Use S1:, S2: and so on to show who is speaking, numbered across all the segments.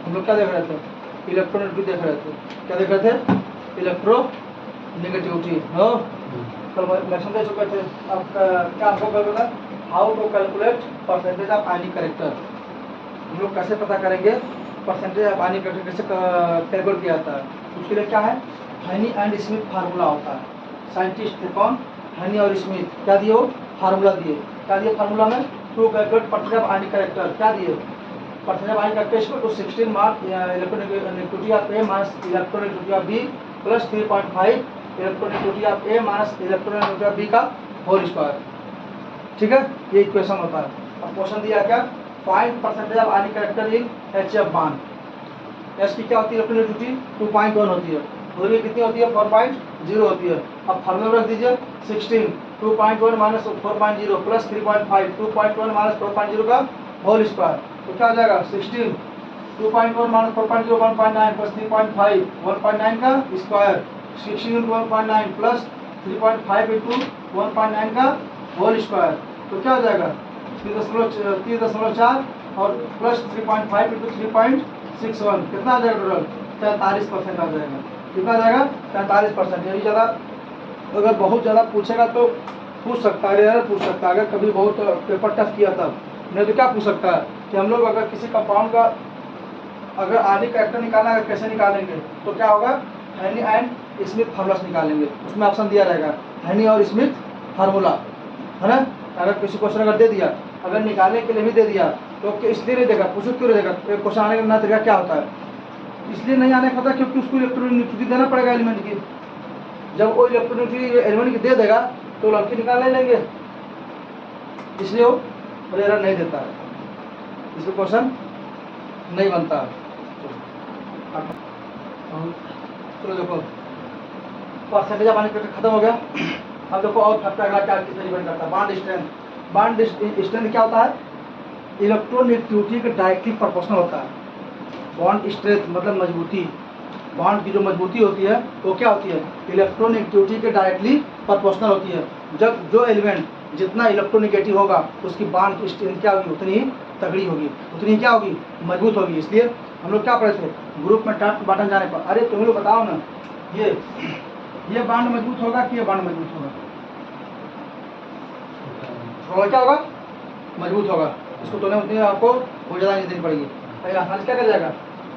S1: हम लोग क्या देख रहे थे, इलेक्ट्रोनेगेटिविटी देख रहे थे। क्या देख रहे थे, इलेक्ट्रोनेगेटिविटी। हाँ कल लेक्चर दे चुके थे। अब क्या हमको करना, how to calculate percentage of ionic character. हम लोग कैसे पता करेंगे परसेंटेज ऑफ आयनिक कैरेक्टर, कैसे कैलकुलेट किया जाता है। उसके लिए क्या है, हेनी एंड स्मिथ फार्मूला होता है। साइंटिस्ट थे कौन, हेनी और स्मिथ। क्या दिए वो फार्मूला दिए, क्या दिए फार्मूला में, to calculate percentage of ionic character. क्या दिए, percentage of ionic character equal to 16 mark electronegativity of A minus electronegativity of B plus 3.5 electronegativity of A minus electronegativity of B का होल स्क्वायर। ठीक है, ये equation होता है। अब question दिया क्या, find percentage of ionic character in HF bond. S की क्या होती है, इलेक्ट्रोनेगेटिविटी 2.1 होती है, और ये कितनी होती है 4.0 होती है। अब फार्मूला रख दीजिए 16 2.1 माइनस 4.0 प्लस 3.5 2.1 माइनस 4.0 का होल स्क्वायर। तो क्या हो जाएगा 16 2.1 माइनस 4.0 1.9 प्लस 3.5 1.9 का स्क्वायर 16 इंटू 1.9 प्लस 3.5 इंटू 1.9 का होल स्क्वायर। तो क्या हो जाएगा 3.4 और प्लस 3.5 इंटू 3.61 कितना आ जाएगा टोटल 43% आ जाएगा। कितना आ जाएगा 43%। यही ज़्यादा अगर बहुत ज़्यादा पूछेगा तो पूछ सकता है, रेयर पूछ सकता है, अगर कभी बहुत पेपर टफ किया तब। नहीं तो क्या पूछ सकता है कि हम लोग अगर किसी कंपाउंड का अगर आयनिक कैरेक्टर निकालना है कैसे निकालेंगे, तो क्या होगा हेनी एंड स्मिथ फार्मूला निकालेंगे। उसमें ऑप्शन दिया रहेगा हेनी और स्मिथ फार्मूला, है ना। अगर किसी क्वेश्चन अगर दे दिया, अगर निकालने के लिए भी दे दिया तो इसलिए नहीं देगा, पूछो क्यों नहीं देगा, क्वेश्चन आने का ना तरीका क्या होता है, इसलिए नहीं आने का होता क्योंकि उसको इलेक्ट्रोनेगेटिविटी देना पड़ेगा एलिमेंट की। जब वो इलेक्ट्रोनेगेटिविटी एलिमेंट की दे देगा तो लड़की निकाल नहीं लेंगे, इसलिए वो एरर नहीं देता है, इसलिए क्वेश्चन नहीं बनता है। चलो देखो परसेंटेज ऑफ आयनिक कैरेक्टर खत्म हो गया। अब देखो और फैक्टर अगला क्या किस डिपेंड करता है, बॉन्ड स्ट्रेंथ। बॉन्ड स्ट्रेंथ क्या होता है, इलेक्ट्रोनेगेटिविटी के डायरेक्टली प्रोपोर्शनल होता है। बॉन्ड स्ट्रेंथ मतलब मजबूती, बॉन्ड की जो मजबूती होती है वो क्या होती है, इलेक्ट्रोनेगेटिविटी के डायरेक्टली प्रोपोर्शनल होती है। जब जो एलिमेंट जितना इलेक्ट्रोनेगेटिव होगा उसकी बॉन्ड की स्ट्रेंथ क्या होगी, उतनी ही तगड़ी होगी, उतनी ही क्या होगी, मजबूत होगी। इसलिए हम लोग क्या पढ़े थे ग्रुप में टॉप बटन जाने पर, अरे तुम लोग बताओ ना ये बॉन्ड मजबूत होगा कि ये बॉन्ड मजबूत होगा, और क्या होगा मजबूत होगा। इसको तोड़ने उतनी आपको बहुत ज़्यादा नहीं देनी पड़ेगी, आसानी से क्या कर जाएगा,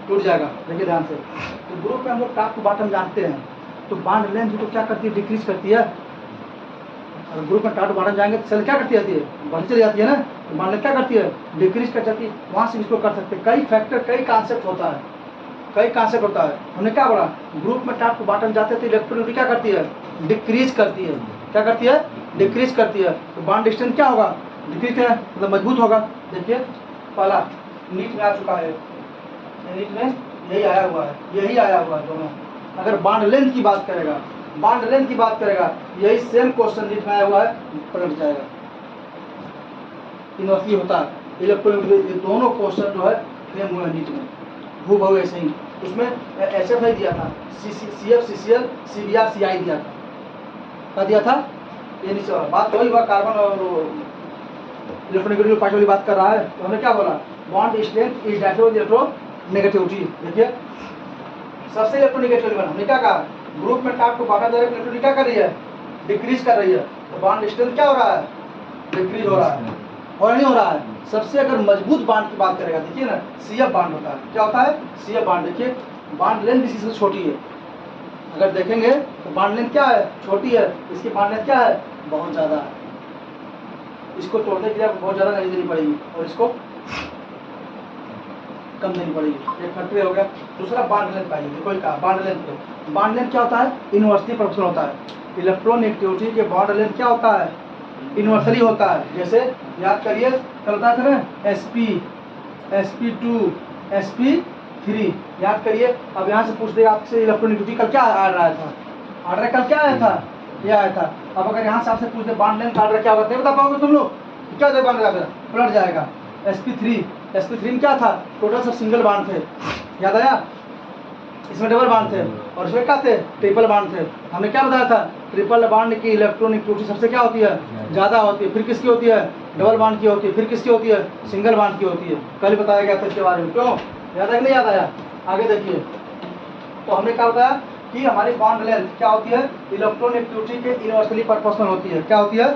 S1: टूट जाएगा। देखिए ध्यान से, तो ग्रुप में हम लोग टॉप टू बॉटम जानते हैं, तो बॉन्ड लेंथ तो क्या करती है, डिक्रीज करती है। अगर ग्रुप में टॉप टू बॉटम जाएंगे तो सेल क्या करती रहती है, बढ़ चली जाती है ना, तो बॉन्ड लेंथ क्या करती है, डिक्रीज कर जाती है। वहाँ से इसको कर सकते हैं, कई फैक्टर कई कॉन्सेप्ट होता है, कई कॉन्सेप्ट होता है। हमने क्या बोला, ग्रुप में टॉप टू बॉटम जाते हैं तो इलेक्ट्रोनेगेटिविटी क्या करती है, डिक्रीज करती है। क्या करती है, डिक्रीज करती है। तो बॉन्ड स्ट्रेंथ क्या होगा, डिक्रीज है मतलब मजबूत होगा। देखिए पहला नीट में आ चुका है, नीट में यही आया हुआ है, यही आया हुआ है दोनों। अगर बॉन्ड लेंथ की बात करेगा, बॉन्ड लेंथ की बात करेगा, यही सेम क्वेश्चन नीट में आया हुआ है, पलट जाएगा। यूनिवर्सिटी होता है इलेक्ट्रोनेगेटिविटी, दोनों क्वेश्चन जो है सेम हुआ है नीट में, हूबहू ऐसे ही। उसमें HF नहीं दिया था, CF CCl CBr CI दिया था। क्या दिया था, ये नीचे वाला बात वही हुआ, कार्बन और इलेक्ट्रोनेगेटिव पार्ट वाली बात कर रहा है। तो हमने क्या बोला, बॉन्ड स्ट्रेंथ इज इलेक्ट्रोनेगेटिविटी। देखिए सबसे इलेक्ट्रोनेगेटिव हमने क्या कहा, ग्रुप में top to bottom direct electronegativity क्या कर रही है, डिक्रीज कर रही है। तो बॉन्ड स्ट्रेंथ क्या हो रहा है, डिक्रीज हो रहा है, और नहीं हो रहा है। सबसे अगर मजबूत बॉन्ड की बात करेगा, देखिए ना CF बॉन्ड होता है, क्या होता है CF बॉन्ड। देखिए बॉन्ड लेंथ इसी से छोटी है, अगर देखेंगे तो बॉन्ड लेंथ क्या है, छोटी है, इसकी बॉन्ड लेंथ क्या है, बहुत ज़्यादा है। इसको तोड़ने के लिए आपको बहुत ज़्यादा नहीं देनी पड़ेगी और इसको कम देनी पड़ेगी। एक फैक्टर हो गया। दूसरा बॉन्ड लेंथ पाइए, देखो कहा बॉन्ड लेंथ। बॉन्ड लेंथ क्या होता है, इनवर्सली प्रोपोर्शनल होता है। इलेक्ट्रोनेगेटिविटी के बॉन्ड लेंथ क्या होता है, इनवर्सली होता है। जैसे याद करिए कल बताया था ना sp sp2 sp3, याद करिए। अब यहाँ से पूछ देगा आपसे इलेक्ट्रोनेगेटिविटी कल क्या आर्डर आया था, आर्डर कल क्या आया था, ये आया था। अब अगर यहाँ से आपसे पूछ दे बॉन्ड लेंथ आर्डर क्या होगा, नहीं बता पाओगे तुम लोग, क्या दे बॉन्ड आर्डर पलट जाएगा। sp3 में क्या था, टोटल सब सिंगल बॉन्ड थे, याद आया। इसमें डबल बॉन्ड थे और इसमें क्या थे, ट्रिपल बॉन्ड थे। हमने क्या बताया था, ट्रिपल बॉन्ड की इलेक्ट्रोनेगेटिविटी सबसे क्या होती है, ज़्यादा होती है। फिर किसकी होती है, डबल बॉन्ड की होती है। फिर किसकी होती है, सिंगल बॉन्ड की होती है। कल बताया गया था इसके बारे में। क्यों, याद है कि नहीं याद आया? आगे देखिए, तो हमने क्या बताया कि हमारी बॉन्ड लेंथ क्या होती है, इलेक्ट्रोनेगेटिविटी के इनवर्सली प्रोपोर्शनल होती है। क्या होती है?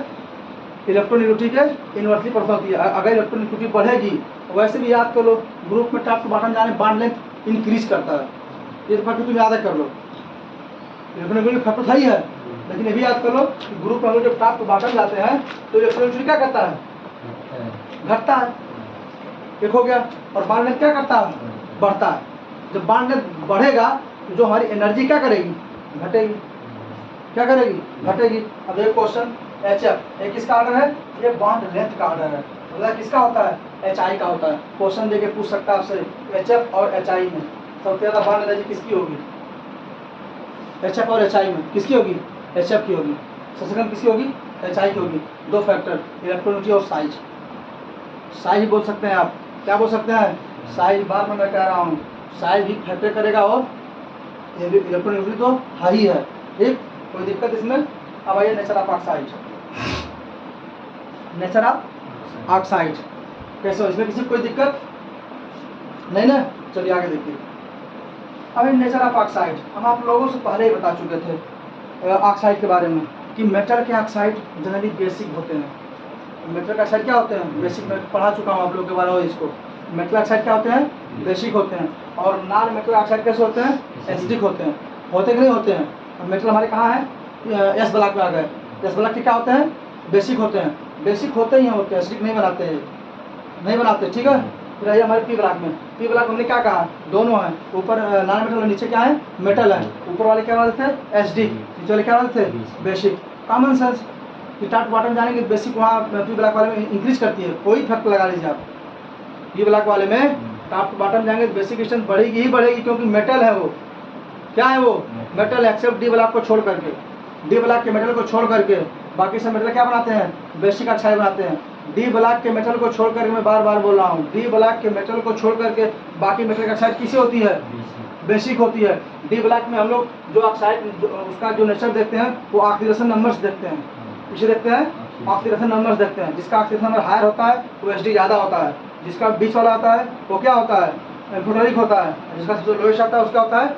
S1: इलेक्ट्रोनेगेटिविटी के इनवर्सली प्रोपोर्शनल होती है। अगर इलेक्ट्रोनेगेटिविटी बढ़ेगी, वैसे भी याद कर लो, ग्रुप में टॉप टू बॉटम जाने बॉन्ड लेंथ इंक्रीज करता है। ये फैक्टर तुम याद कर लो, इलेक्ट्रोनेगेटिविटी फैक्टर सही है, लेकिन ये भी याद कर लो कि ग्रुप में हम लोग जब टॉप टू बॉटम जाते हैं तो इलेक्ट्रोनेगेटिविटी क्या करता है? घटता है। एक हो गया। और बॉन्ड लेंथ क्या करता है? बढ़ता है। जब बॉन्ड लेंथ बढ़ेगा तो जो हमारी एनर्जी क्या करेगी? घटेगी। क्या करेगी? घटेगी। अब एक क्वेश्चन HF, एक किसका ऑर्डर है? ये बॉन्ड लेंथ का ऑर्डर है। मतलब किसका होता है? HI का होता है। क्वेश्चन देके पूछ सकता है आपसे HF और HI में सबसे ज्यादा बॉन्ड एनर्जी किसकी होगी? HF और HI में किसकी होगी? HF की होगी। सबसे कम किसकी होगी? HI की होगी। दो फैक्टर, इलेक्ट्रोनिटी और साइज। साइज बोल सकते हैं आप, क्या बोल सकते हैं? साइज। बार मैं कह रहा हूँ, साइज भी फैक्टर करेगा और इलेक्ट्रोनिटी तो हाई है। ठीक, कोई दिक्कत इसमें? अब आइए nature of oxide. Nature of oxide कैसे हो, इसमें किसी को कोई दिक्कत नहीं ना? चलिए आगे देखिए। अब नेचर ऑफ ऑक्साइड हम आप लोगों से पहले ही बता चुके थे ऑक्साइड के बारे में कि मेटल के ऑक्साइड जनरली बेसिक होते हैं। मेटल के ऑक्साइड क्या होते हैं? बेसिक। मैं पढ़ा चुका हूँ आप लोगों के बारे में इसको। मेटल ऑक्साइड क्या होते हैं? बेसिक होते हैं। और नॉन मेटल ऑक्साइड कैसे होते हैं? एसिडिक होते हैं। होते कि नहीं होते हैं? और मेटल हमारे कहाँ है? एस ब्लॉक में आ गए। एस ब्लॉक के क्या होते हैं? बेसिक होते हैं। बेसिक होते ही होते हैं, एसिडिक नहीं बनाते हैं, नहीं बनाते। ठीक है। फिर आइए हमारे पी ब्लॉक में। पी ब्लॉक हमने क्या कहा? दोनों है, ऊपर नॉन मेटल और नीचे क्या है? मेटल है। ऊपर वाले क्या बोलते थे? एसिडिक, नीचे वाले क्या बोलते थे? बेसिक। कॉमन सेंस कि टॉप बॉटम जानेंगे बेसिक वहाँ पी ब्लॉक वाले में इंक्रीज करती है। कोई फैक्ट लगा लीजिए आप, पी ब्लॉक वाले में टॉप टू बॉटम जाएंगे तो बेसिक स्ट्रेंथ बढ़ेगी ही बढ़ेगी, क्योंकि मेटल है वो। क्या है वो? मेटल। एक्सेप्ट डी ब्लॉक को छोड़ करके, डी ब्लॉक के मेटल को छोड़ करके बाकी सब मेटल क्या बनाते हैं? बेसिक ऑक्साइड बनाते हैं। डी ब्लॉक के मेटल को छोड़ करके, मैं बार बार बोल रहा हूँ, डी ब्लॉक के मेटल को छोड़ करके बाकी मेटल की ऑक्साइड किसी होती है? बेसिक होती है। डी ब्लॉक में हम लोग जो ऑक्साइड उसका जो नेचर देखते हैं वो ऑक्सीडेशन नंबर्स देखते हैं। इसे देखते हैं ऑक्सीडेशन नंबर्स देखते हैं। जिसका ऑक्सीडेशन नंबर हायर होता है वो एसडी ज़्यादा होता है, जिसका बीच वाला होता है वो क्या होता है? एम्फोटेरिक होता है, जिसका सबसे लोएस्ट आता है उसका होता है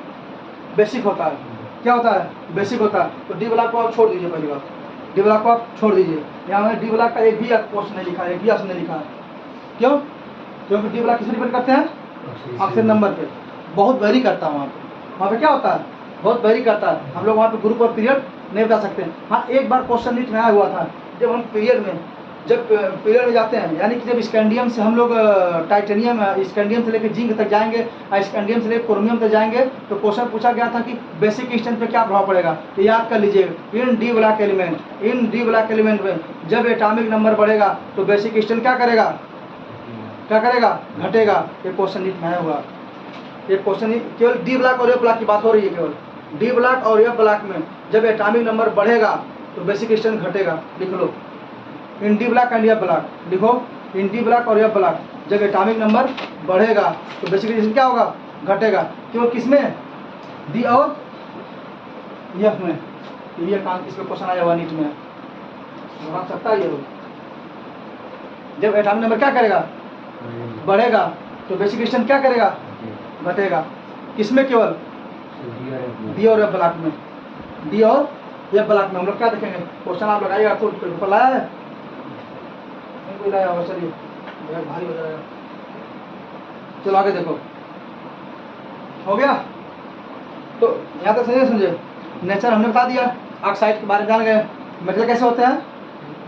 S1: बेसिक होता है। क्या होता है? बेसिक होता है। तो डी ब्लॉक को आप छोड़ दीजिए, पहली बात डी ब्लॉक को आप छोड़ दीजिए। यहाँ मैंने डी ब्लॉक का एक भी क्वेश्चन नहीं लिखा है, एक भी ऑप्शन नहीं लिखा है। क्यों? क्योंकि डी ब्लॉक किस डिपेंड करते हैं? ऑक्सीजन नंबर पे। बहुत वेरी करता है वहाँ पे क्या होता है? बहुत वेरी करता है। हम लोग वहाँ पे ग्रुप और पीरियड नहीं बता सकते। हाँ, एक बार क्वेश्चन नीट में आया हुआ था, जब हम पीरियड में जाते हैं, यानी कि जब स्कैंडियम से हम लोग टाइटेनियम, स्कैंडियम से लेकर जिंक तक जाएंगे, स्कैंडियम से लेकर क्रोमियम तक जाएंगे, तो क्वेश्चन पूछा गया था कि बेसिक स्ट्रेंथ पे क्या प्रभाव पड़ेगा। तो याद कर लीजिए, इन डी ब्लॉक एलिमेंट में जब एटॉमिक नंबर बढ़ेगा तो बेसिक स्ट्रेंथ क्या करेगा? क्या करेगा? घटेगा। ये क्वेश्चन नीट में आया हुआ। ये क्वेश्चन केवल डी ब्लॉक और एफ ब्लॉक की बात हो रही है। केवल डी ब्लॉक और एफ ब्लॉक में जब एटॉमिक नंबर बढ़ेगा तो बेसिक स्ट्रेंथ घटेगा। लिख लो, in D block and F block. लिखो, इन डी ब्लॉक और एफ ब्लॉक जब एटॉमिक नंबर बढ़ेगा तो बेसिक स्ट्रेंथ क्या होगा? घटेगा। केवल किसमें? डी और एफ में। ये काम इसमें क्वेश्चन आया हुआ नीट में, बता सकता है ये। जब एटॉमिक नंबर क्या करेगा? बढ़ेगा तो बेसिक स्ट्रेंथ क्या करेगा? घटेगा। किसमें? केवल डी और एफ ब्लॉक में। डी और एफ ब्लॉक में हम लोग क्या देखेंगे? क्वेश्चन आप लगाइएगा तो पेपर लाया है, नहीं कोई लाया होगा, चलिए भारी हो जाएगा। चलो आगे देखो, हो गया। तो यहाँ तक समझे? नेचर हमने बता दिया, ऑक्साइड के बारे में जान गए। मेटल कैसे होते हैं?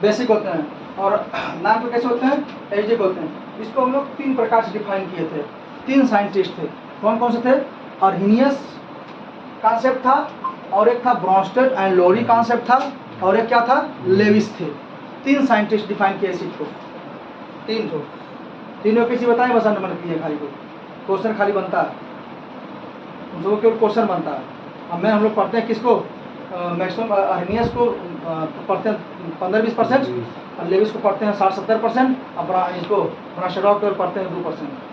S1: बेसिक होते हैं। और नाम पे कैसे होते हैं? एसिडिक होते हैं। इसको हम लोग 3 प्रकार से डिफाइन किए थे। 3 साइंटिस्ट थे। कौन कौन से थे? अर्हीनियस कॉन्सेप्ट था, और एक था ब्रॉन्स्टेड एंड लोरी कॉन्सेप्ट था, और एक क्या था? लेविस थे। 3 साइंटिस्ट डिफाइन किए एसिड को। 3 ठो, तीनों किसी बताएं बस नंबर किए खाली को क्वेश्चन खाली बनता है, उन सबको केवल क्वेश्चन बनता है। अब मैं हम लोग पढ़ते हैं किसको? मैक्सिमम अर्हीनियस को पढ़ते हैं 15-20%, और लेविस को पढ़ते हैं 60-70%, अपना इसको ब्रॉन्स्टेड को पढ़ते हैं 2%।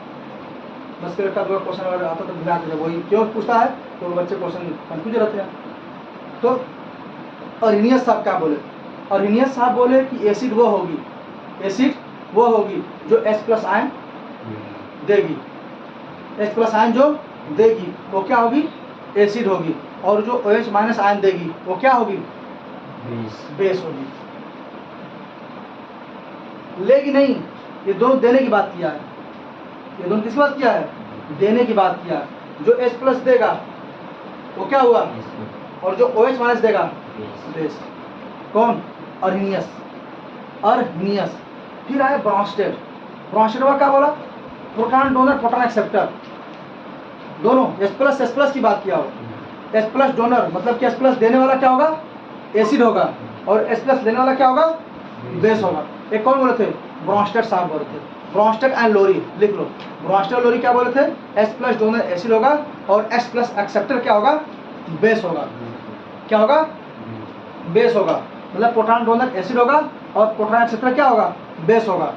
S1: बस के का क्वेश्चन अगर आता तो ध्यान देगा, वही क्यों पूछता है तो बच्चे क्वेश्चन कंफ्यूज रहते हैं। तो अर्हीनियस साहब क्या बोले? अर्हीनियस साहब बोले कि एसिड वो होगी जो H+ आयन देगी। H प्लस आयन जो देगी वो क्या होगी, एसिड होगी, और जो OH माइनस आयन देगी वो क्या होगी, बेस होगी। लेगी नहीं, ये दोनों देने की बात किया है, ये दोनों किसकी बात किया है, देने की बात किया है। जो H प्लस देगा वो क्या हुआ, और जो OH माइनस देगा बेस। कौन, अर्नियस, अर्नियस। फिर आया ब्रॉन्स्टेड। ब्रॉन्स्टेड का क्या बोला, प्रोटॉन डोनर प्रोटॉन एक्सेप्टर, दोनों H प्लस की बात किया हो। H प्लस डोनर मतलब कि H प्लस देने वाला क्या होगा, एसिड होगा, और H प्लस लेने वाला क्या होगा, बेस होगा। एक कौन बोले थे, ब्रॉन्स्टेड साहब बोले थे। ब्रॉन्स्टेड एंड लोरी लिख लो। ब्रॉन्स्टेड लोरी क्या बोले थे, H प्लस डोनर एसिड होगा और H प्लस एक्सेप्टर क्या होगा, बेस होगा। क्या होगा, बेस होगा। मतलब प्रोटॉन डोनर एसिड होगा और प्रोटॉन एक्सेप्टर क्या होगा, बेस होगा।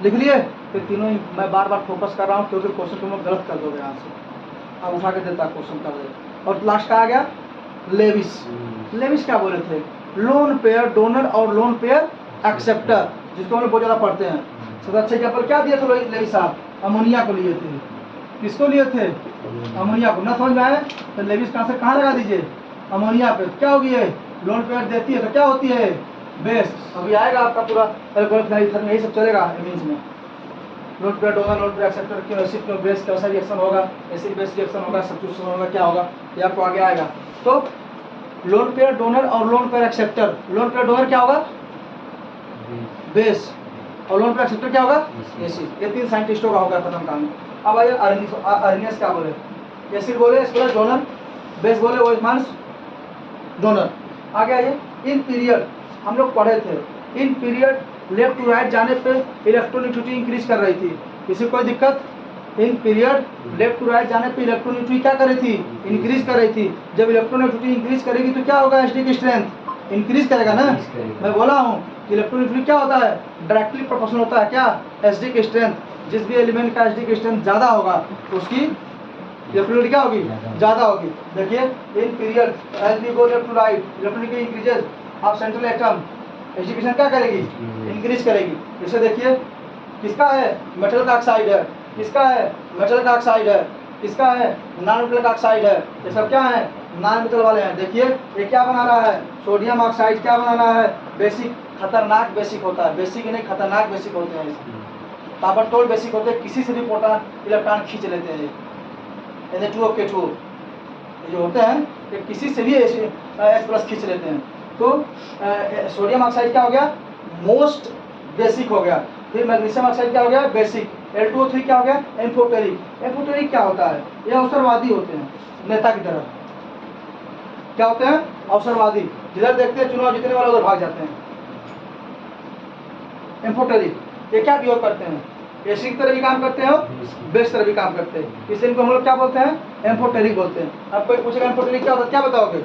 S1: लिख लिए। फिर तीनों ही मैं बार बार फोकस कर रहा हूँ क्योंकि क्वेश्चन तुम लोग गलत कर दोगे यहाँ से। अब उठा के देता क्वेश्चन कर दे। और लास्ट का आ गया लेविस। लेविस क्या बोले थे, लोन पेयर डोनर और लोन पेयर एक्सेप्टर, जिसको हम लोग बहुत ज़्यादा पढ़ते हैं। सबसे अच्छे एग्जाम्पल क्या दिए थे लेविस साहब, अमोनिया को लिए थे। किसको लिए थे, अमोनिया को। ना समझ में आए तो लेविस का आंसर कहाँ लगा दीजिए, अमोनिया पे। क्या होगी ये, लोन पेयर देती है तो क्या होती है, बेस। अभी आएगा आपका पूरा यही सब चलेगा एमिन्स में। Lone pair donor, lone pair acceptor, क्यों एसिड क्यों बेस, कैसा रिएक्शन होगा, एसिड बेस रिएक्शन होगा, सब्स्टिट्यूशन होगा, क्या होगा, ये आपको आगे आएगा। तो लोन पेयर डोनर और lone pair acceptor, lone pair donor क्या होगा, बेस, और लोन पेयर एक्सेप्टर क्या होगा, एसिड। ये तीन साइंटिस्टों का होगा खत्म कहानी। अब आइए अर्नियस क्या बोले, एसिड बोले H प्लस डोनर, बेस बोले OH माइनस डोनर। आगे आइए, इन पीरियड हम लोग पढ़े थे, in period left to right जाने पे इलेक्ट्रोनेगेटिविटी इंक्रीज कर रही थी। किसी कोई दिक्कत, in period left to right जाने पे इलेक्ट्रोनेगेटिविटी क्या कर रही थी, इंक्रीज कर रही थी। जब इलेक्ट्रोनेगेटिविटी इंक्रीज करेगी तो क्या होगा, एचडी की स्ट्रेंथ इंक्रीज करेगा ना। मैं बोला हूँ कि इलेक्ट्रोनेगेटिविटी क्या होता है, डायरेक्टली प्रोपोर्शनल होता है क्या, एचडी की स्ट्रेंथ। जिस भी एलिमेंट का एचडी की स्ट्रेंथ ज़्यादा होगा तो उसकी इलेक्ट्रोनेगेटिविटी क्या होगी, ज़्यादा होगी। देखिए in period as we go left to right electronegativity increases, आप सेंट्रल एटम एजुकेशन क्या करेगी, इंक्रीज करेगी। जैसे देखिए किसका है, मेटल का ऑक्साइड है, किसका है, मेटल का ऑक्साइड है, किसका है, नॉन मेटल का ऑक्साइड है। ये सब क्या है, नॉन मेटल वाले हैं। देखिए ये क्या बना रहा है, सोडियम ऑक्साइड क्या बना रहा है, बेसिक, खतरनाक बेसिक होता है। बेसिक नहीं, खतरनाक बेसिक होते हैं, ताबड़तोड़ बेसिक होते हैं। किसी से भी प्रोटॉन इलेक्ट्रॉन खींच लेते हैं। Na2O ये जो होते हैं ये किसी से भी H प्लस खींच लेते हैं। तो सोडियम ऑक्साइड क्या हो गया, मोस्ट बेसिक हो गया। फिर मैग्नीशियम ऑक्साइड क्या हो गया, बेसिक। L2O3 क्या हो गया, एम्फोटेरिक। एम्फोटेरिक क्या होता है, ये अवसरवादी होते हैं, नेता की तरह। क्या होते हैं, अवसरवादी, जिधर देखते हैं चुनाव जीतने वाले उधर भाग जाते हैं। एम्फोटेरिक ये क्या बिहेव करते हैं, एसिड की तरह भी काम करते हैं और बेस तरह भी काम करते हैं, इसलिए इनको हम लोग क्या बोलते हैं, एम्फोटेरिक बोलते हैं। अब कोई पूछेगा एम्फोटेरिक क्या होता है, क्या बताओगे,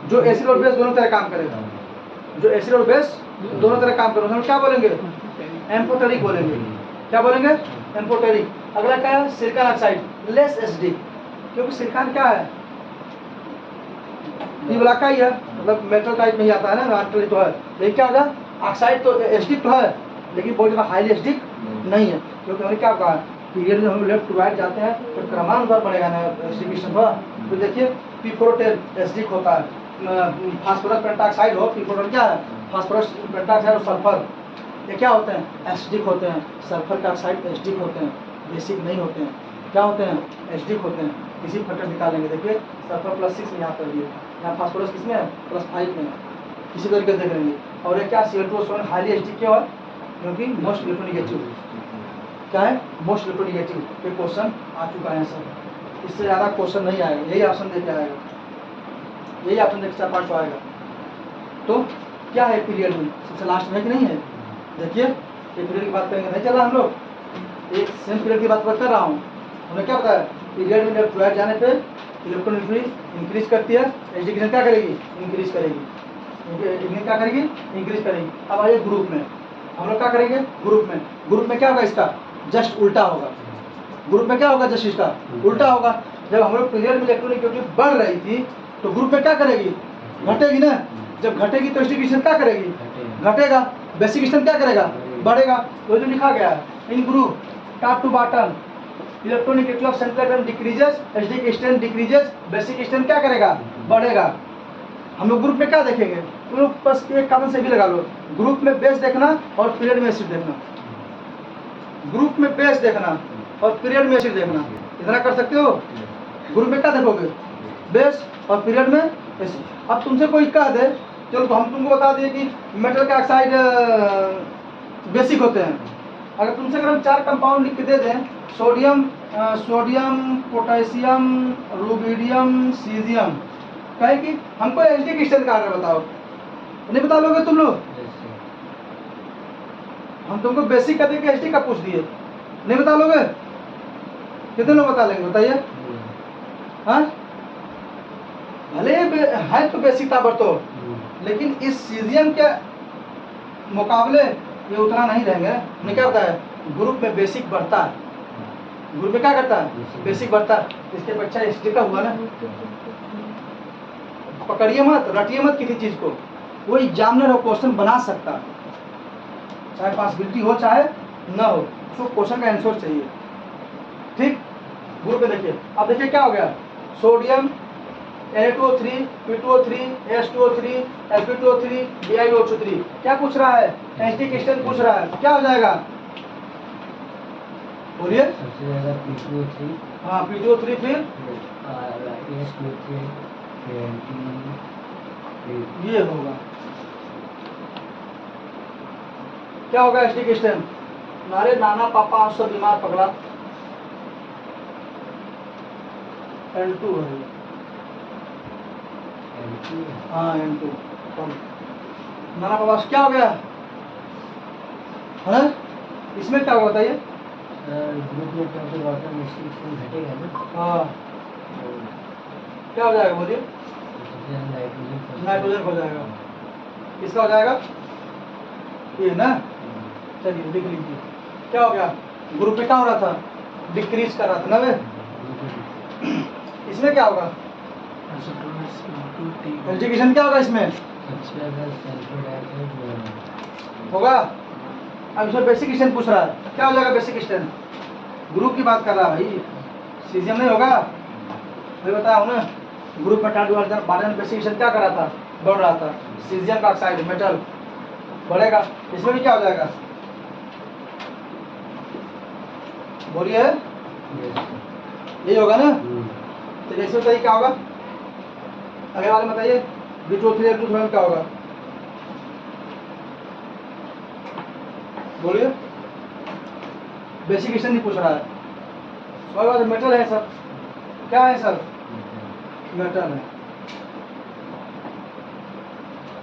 S1: जो एसिड और बेस दोनों तरह काम करेगा, जो एसिड और बेस दोनों तरह काम करेगा, हम क्या बोलेंगे, एम्फोटेरिक बोलेंगे। क्या बोलेंगे, एम्फोटेरिक। अगला क्या है, सिलिकॉन ऑक्साइड, लेस एसिडिक, क्योंकि सिलिकॉन क्या है, ये वाला का ही है, मतलब मेटल टाइप में ही आता है ना, मेटल तो है। लेकिन क्या होगा, ऑक्साइड तो एसिडिक तो है लेकिन बहुत ज़्यादा हाईली एसिडिक नहीं है। क्योंकि हमने क्या कहा, पीरियड में हम लेफ्ट टू राइट जाते हैं तो क्रमानुसार बढ़ेगा ना एसिडिकेशन हुआ। तो देखिए P410 एसिडिक होता है, फास्फोरस पेंटाऑक्साइड हो, P410 क्या है, फास्फोरस पेंटाऑक्साइड और सल्फर, ये क्या होते हैं, एसिडिक होते हैं। सल्फर का ऑक्साइड एसिडिक होते हैं, बेसिक नहीं होते हैं। क्या होते हैं, एसिडिक होते हैं। इसी फैक्टर निकालेंगे, देखिए सल्फर +6 यहाँ पर दिए, यहाँ फास्फोरस किसमें है, +5 में। इसी तरीके से देख लेंगे। और ये क्या, Cl2O7 हाईली एसिडिक क्यों है, क्योंकि मोस्ट इलेक्ट्रोनेगेटिव। क्या है, मोस्ट इलेक्ट्रोनेगेटिव। ये क्वेश्चन आ चुका है सर, इससे ज़्यादा क्वेश्चन नहीं आएगा, यही ऑप्शन देके आएगा, यही ऑप्शन देख 4-5 आएगा। तो क्या है पीरियड में, सबसे लास्ट में कि नहीं है। देखिए ये पीरियड की बात करेंगे, नहीं चला हम लोग, एक सेम पीरियड की बात कर रहा हूँ। हमने क्या बताया, पीरियड में लेफ्ट राइट जाने पे इलेक्ट्रोनेगेटिविटी इंक्रीज करती है, एजुकेशन क्या करेगी, इंक्रीज करेगी। क्या करेगी, इंक्रीज करेगी। अब आइए ग्रुप में, हम लोग क्या करेंगे, ग्रुप में क्या होगा, इसका जस्ट उल्टा होगा। ग्रुप में क्या होगा, जस्ट इसका उल्टा होगा। जब हम लोग पीरियड में इलेक्ट्रोनेगेटिविटी बढ़ रही थी तो ग्रुप में क्या करेगी, घटेगी ना। जब घटेगी तो एसिडिकेशन क्या करेगी, घटेगा। बेसिक स्ट्रेंथ क्या करेगा, बढ़ेगा। तो जो लिखा गया है in group top to bottom electronegativity of central atom decreases, acidic strength decreases, basic strength क्या करेगा, बढ़ेगा। हम लोग ग्रुप में क्या देखेंगे, तुम लोग बस एक कॉमन से भी लगा लो, ग्रुप में बेस देखना और पीरियड में एसिड देखना, ग्रुप में बेस देखना और पीरियड में एसिड देखना, इतना कर सकते हो। ग्रुप में क्या देखोगे, बेस और पीरियड में एसिड। अब तुमसे कोई कह दे, चलो तो हम तुमको बता दिए कि मेटल के ऑक्साइड बेसिक होते हैं। अगर तुमसे अगर हम 4 कंपाउंड लिख के दे दें, सोडियम पोटेशियम रुबिडियम सीजियम, कहे कि हमको एसिडिक स्ट्रेंथ का ऑर्डर बताओ, नहीं बता लोगे तुम लोग। हम तुमको बेसिक का देके एसिडिक का पूछ दिए, नहीं बता लोगे। कितने लोग बता लेंगे बताइए। हाँ, भले है तो बेसिक ताबर तो, लेकिन इस सीजियम के मुकाबले ये उतना नहीं रहेंगे। नहीं क्या होता है, ग्रुप में बेसिक बढ़ता है, ग्रुप में क्या करता है, बेसिक बढ़ता है। इसके अपेक्षा एसिडिक का हुआ ना। पकड़िए मत, रटिए मत किसी चीज को, वो एग्जामिनर हो क्वेश्चन बना सकता है, चाहे पॉसिबिलिटी हो चाहे ना हो, उसको क्वेश्चन का आंसर चाहिए। ठीक, ग्रुप में देखिए। अब देखिए क्या हो गया, sodium Na2O3 P2O3 H2O3 Sp2O3 BiO3, क्या पूछ रहा है, एसिडिक स्ट्रेंथ पूछ रहा है, क्या हो जाएगा बोलिए।
S2: सबसे ज्यादा P2O3,
S1: हाँ P2O3, फिर
S2: H2O3,
S1: ये होगा, क्या होगा एसिडिक स्ट्रेंथ। नारे नाना पापा सब बीमार पकड़ा, N2 है। हाँ N2 नाना पापा क्या हो गया है, इसमें क्या होगा बताइए।
S2: ग्रुप में क्या होगा, वाटर मिक्सिंग घटेगा ना।
S1: हाँ, क्या हो जाएगा बोलिए,
S2: नाइट्रोजन
S1: नाइट्रोजन हो जाएगा, किसका हो जाएगा, ये ना। चलिए देख लीजिए क्या हो गया, ग्रुप में क्या हो रहा था, डिक्रीज कर रहा था ना वे। इसमें क्या होगा, एजुकेशन क्या होगा इसमें होगा। अब इसमें बेसिक स्ट्रेंथ पूछ रहा है, क्या हो जाएगा बेसिक स्ट्रेंथ, ग्रुप की बात कर रहा है भाई, सीजियम नहीं होगा। मैं बताया हूँ ना, ग्रुप में बारे में बेसिक स्ट्रेंथ क्या कर रहा था, बढ़ रहा था, सीजियम का ऑक्साइड मेटल बढ़ेगा। इसमें भी क्या हो जाएगा बोलिए, यही होगा ना। तो जैसे बताइए क्या होगा, अगले वाले में बताइए, B2O3 में क्या होगा बोलिए। बेसिक स्ट्रेंथ नहीं पूछ रहा है, सवाल बात मेटल है सर, क्या है सर, मेटल है।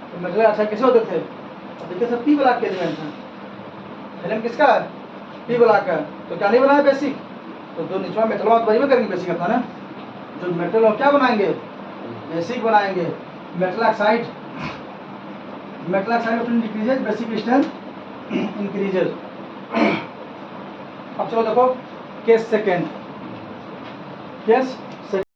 S1: तो मेटल अच्छा कैसे होते थे, देखिए सर P ब्लॉक के एलिमेंट है, एलिमेंट किसका है, P ब्लॉक का, तो क्या नहीं बनाया बेसिक, तो जो निचवा मेटल में वही में करेंगे बेसिक अपना ना, जो मेटल हो क्या बनाएंगे, बेसिक बनाएंगे। Metal oxide decreases, basic strength increases. अब चलो देखो केस सेकेंड, केस